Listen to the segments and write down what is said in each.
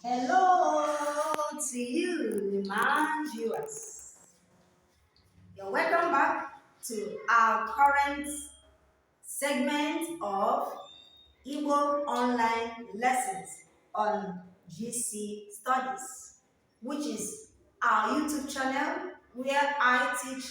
Hello to you, my viewers. You're welcome back to our current segment of Igbo online lessons on GC Studies, which is our YouTube channel where I teach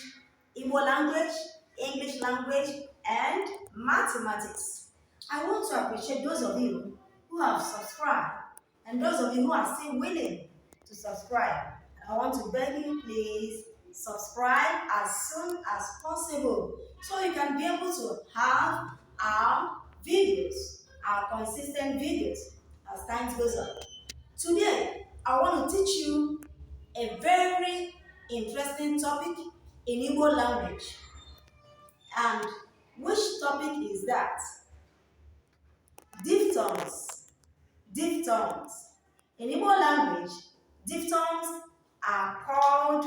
Igbo language, English language, and mathematics. I want to appreciate those of you who have subscribed and those of you who are still willing to subscribe. I want to beg you, please subscribe as soon as possible so you can be able to have our videos, our consistent videos as time goes on. Today, I want to teach you a very interesting topic in Igbo language. And which topic is that? Diphthongs. Diphthongs. In Igbo language, diphthongs are called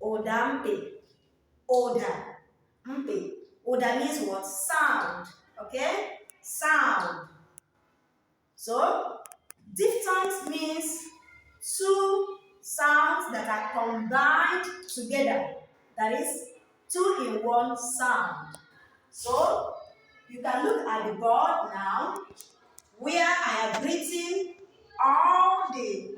Odampe. Oda. Mpe. Oda means what? Sound. Okay? Sound. So, diphthongs means two sounds that are combined together. That is two in one sound. So, you can look at the board now where I have written all the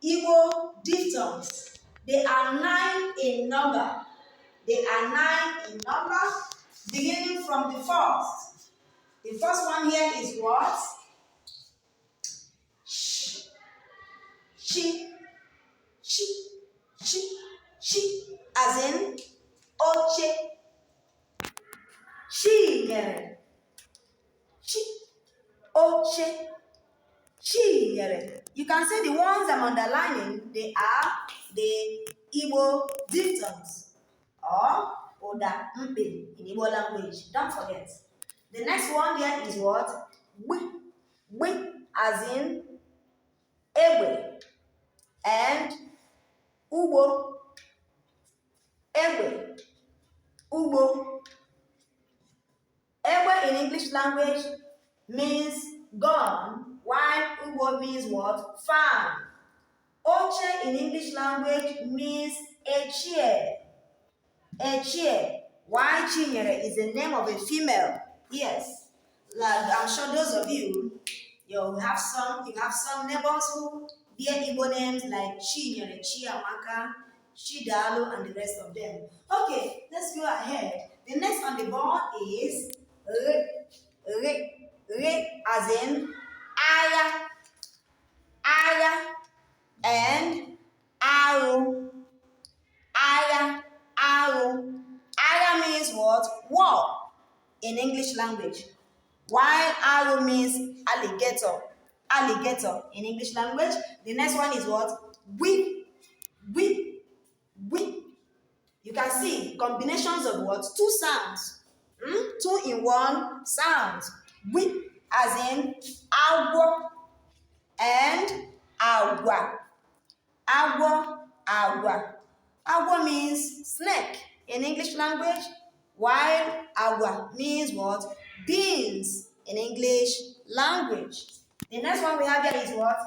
Igbo diphthongs. They are 9 in number. They are 9 in number, beginning from the first. The first one here is what? Sh, chi, chi, chi, chi, as in oche, chinyere, chi, oche, chinyere. You can see the ones I'm underlining, they are the Igbo diphthongs or Oda Mpe in Igbo language. Don't forget. The next one there is what? We, as in Ewe and Ubo. Ewe, Ubo. Ewe in English language means gun, while Ubo means what? Fan. Oche in English language means a chair. A chair. Why Chinyere is the name of a female. Yes. Like I'm sure those of you, you have some neighbors who bear Igbo names like Chinyere, Chiamaka, Chidalu, and the rest of them. Okay, let's go ahead. The next on the board is re, as in aya, and aru. Aya means what? War in English language. While aru means alligator. Alligator in English language. The next one is what? We. You can see combinations of what? Two sounds. Two in one sounds. We, as in agwo and agwa. Agwa. Agwa means snake in English language, while agwa means what? Beans in English language. The next one we have here is what?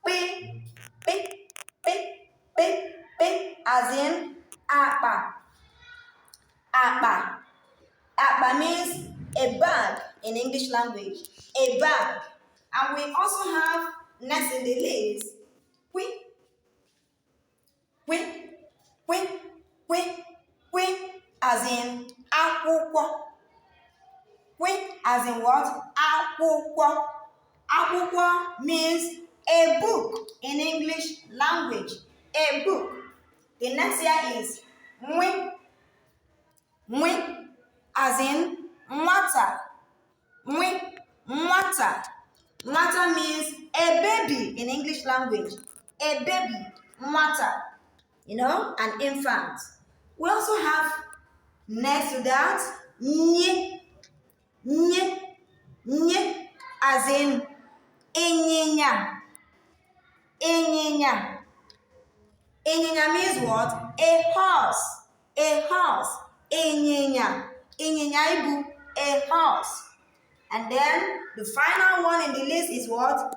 Pe, as in apa. Apa means a bag in English language. A bag. And we also have next in the list, as in akwụkwọ. As in what? Akwụkwọ. Akwụkwọ means a book in English language. A book. The next here is nwe, as in nwata. Nwata means a baby in English language. A baby, nwata. An infant. We also have next to that, nye, as in ịnyịnya. Ịnyịnya means what? A horse. Ịnyịnya ibu, a horse. And then the final one in the list is what?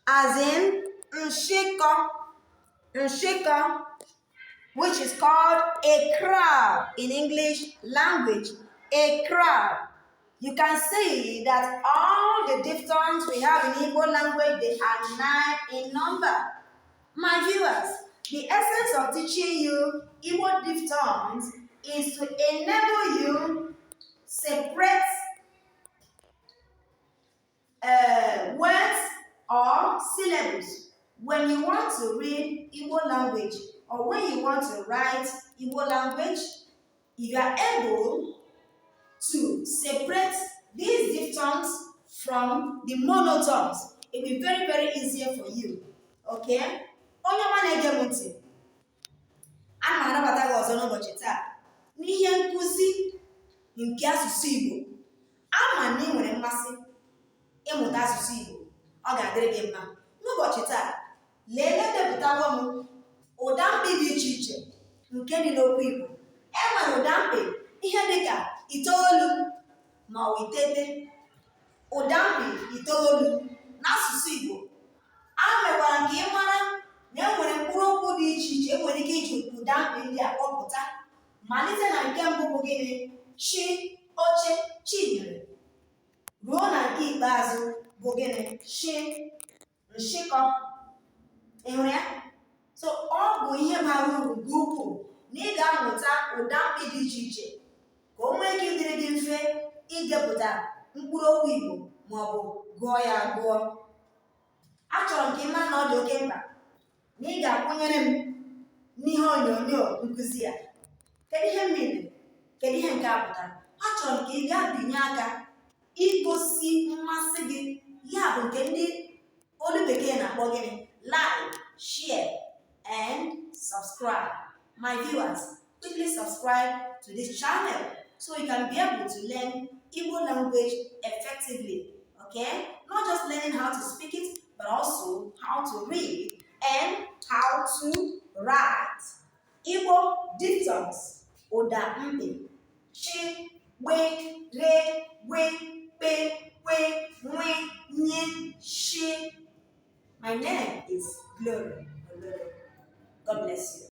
as in nshiko, nshiko, which is called a crab in English language, a crab. You can see that all the diphthongs we have in Igbo language, they are 9 in number. My viewers, the essence of teaching you Igbo diphthongs is to enable you separate words or syllables when you want to read Igbo language or when you want to write Igbo language. If you are able to separate these diphthongs from the monotones, it will be very, very easier for you. Okay? Onye ọma na-ege m ntị, ana m anabata gị ọzọ n'ụbọchị taa n'ihe nkụzi nke asụsụ Igbo. Ama na ị nwere mmasị ịmụta asụsụ Igbo, ọ ga-adịrị gị mma. N'ụbọchị taa, lelee depụtawo m ụdamkpi dị iche iche nke dị n'okwu Igbo. E nwere ụdamkpi ihe dịka 9 ma ọ bụ 9, ụdamkpi 9 n'asụsụ Igbo. A mekwara nke ị mara na e nwere mkpụrụ okwu dị iche iche e nwere ike iji ụdamkpi ndị a kpọpụta, malite na nke mbụ bụ gịnị? Chi, oche, chinyere, ruo na nke ikpeazụ bụ gịnị? Shi, nshịkọ. Ị hụrụ ya? So ọ bụ ihe bara uru nke ukwuu na ị ga-amụta ụdamkpi dị iche iche ka o nwee ike ịdịrị gị mfe idepụta mkpụrụ okwu Igbo ma ọ bụ gụọ ya agụọ. Achọrọ m ka ị mara na ọ dị oke mkpa na ị ga-akwụnyere m n'ihe onyonyo nkụzi a. Kedu ihe m mere? Kedu ihe nke a pụtara? Achọrọ m ka ị gaa binye aka igosi mmasị gị, ya bụ nke ndị olu bekee na-akpọ gịnị? Like, share, and subscribe. My viewers, quickly subscribe to this channel so you can be able to learn Igbo language effectively. Okay? Not just learning how to speak it, but also how to read and how to write. Igbo diphthongs. Oda mbe. Chi, we, re, we, pe, we, nwe, nye, shi. My name is Glory. God bless you.